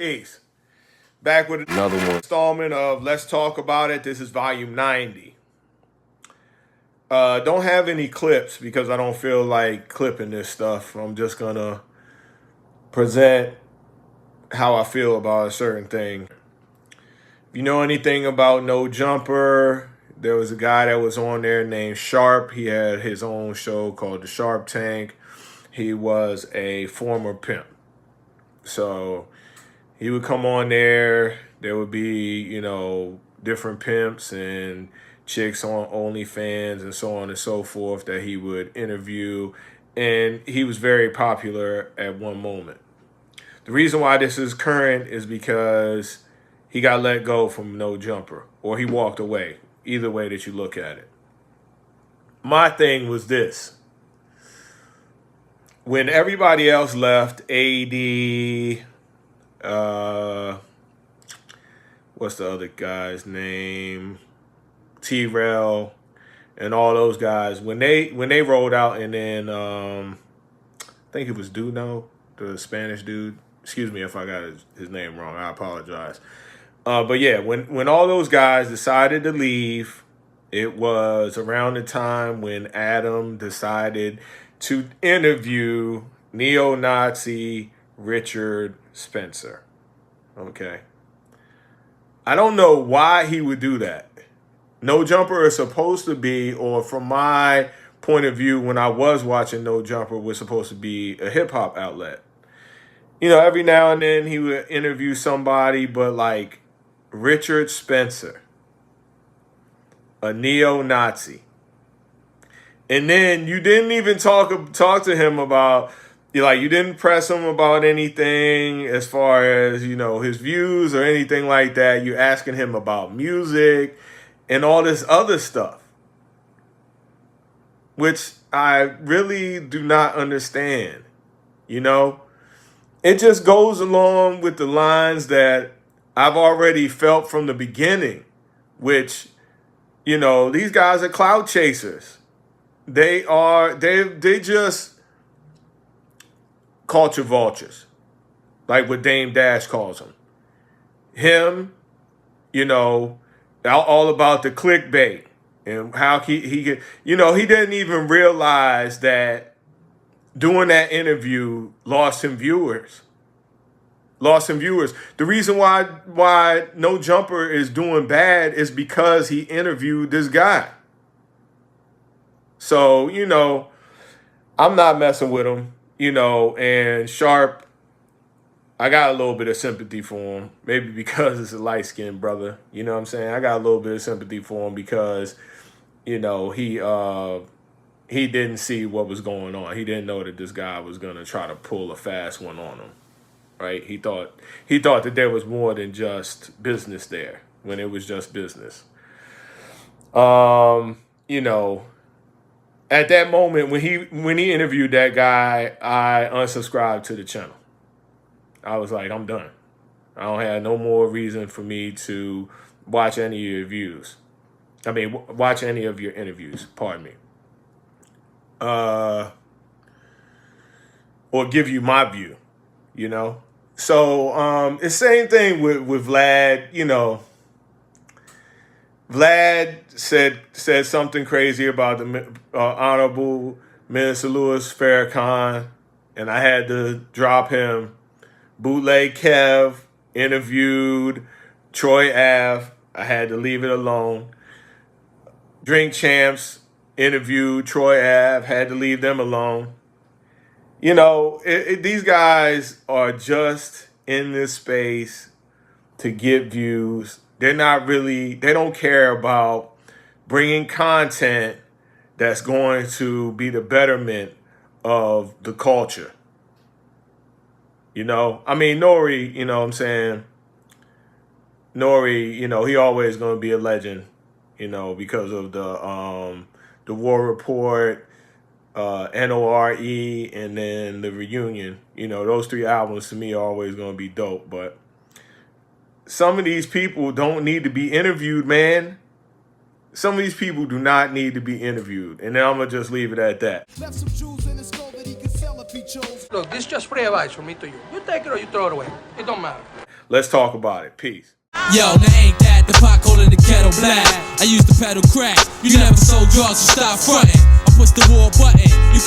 Peace. Back with another one installment of Let's Talk About It. This is volume 90. Don't have any clips because I don't feel like clipping this stuff. I'm just gonna present how I feel about a certain thing. If you know anything about No Jumper, there was a guy that was on there named Sharp. He had his own show called The Sharp Tank. He was a former pimp. So he would come on there. There would be, different pimps and chicks on OnlyFans and so on and so forth that he would interview. And he was very popular at one moment. The reason why this is current is because he got let go from No Jumper, or he walked away, either way that you look at it. My thing was this. When everybody else left, AD, what's the other guy's name? T-Rail and all those guys, when they rolled out, and then I think it was Duno, the Spanish dude. Excuse me if I got his name wrong. I apologize. But yeah, when all those guys decided to leave, it was around the time when Adam decided to interview neo-Nazi Richard Spencer. Okay. I don't know why he would do that. No Jumper is supposed to be, or from my point of view, when I was watching No Jumper, was supposed to be a hip-hop outlet. Every now and then he would interview somebody, but like Richard Spencer, a neo-Nazi. And then you didn't even talk to him about, you didn't press him about anything as far as, his views or anything like that. You're asking him about music and all this other stuff, which I really do not understand. It just goes along with the lines that I've already felt from the beginning, which, these guys are clout chasers. They just culture vultures, like what Dame Dash calls them. Him, all about the clickbait and how he could, he didn't even realize that doing that interview lost him viewers. The reason why No Jumper is doing bad is because he interviewed this guy. So, I'm not messing with him, and Sharp, I got a little bit of sympathy for him, maybe because it's a light-skinned brother. You know what I'm saying? I got a little bit of sympathy for him because, he didn't see what was going on. He didn't know that this guy was going to try to pull a fast one on him, right? He thought that there was more than just business there when it was just business. At that moment when he interviewed that guy, I unsubscribed to the channel. I was like, I'm done. I don't have no more reason for me to watch any of your views. Watch any of your interviews, pardon me. Or give you my view, So it's same thing with Vlad, Vlad said something crazy about the Honorable Minister Louis Farrakhan, and I had to drop him. Bootleg Kev interviewed Troy Ave. I had to leave it alone. Drink Champs interviewed Troy Ave. Had to leave them alone. These guys are just in this space to get views. They don't care about bringing content that's going to be the betterment of the culture. Nori, what I'm saying? Nori, he always going to be a legend, because of the War Report, NORE, and then the Reunion. Those three albums to me are always going to be dope. But some of these people don't need to be interviewed, man. Some of these people do not need to be interviewed. And then I'm going to just leave it at that. Look, this is just free advice from me to you. You take it or you throw it away. It don't matter. Let's talk about it. Peace. Yo, now ain't that the pot calling the kettle black? I used to pedal crack. You never sold drugs, so stop fronting. I push the war button. You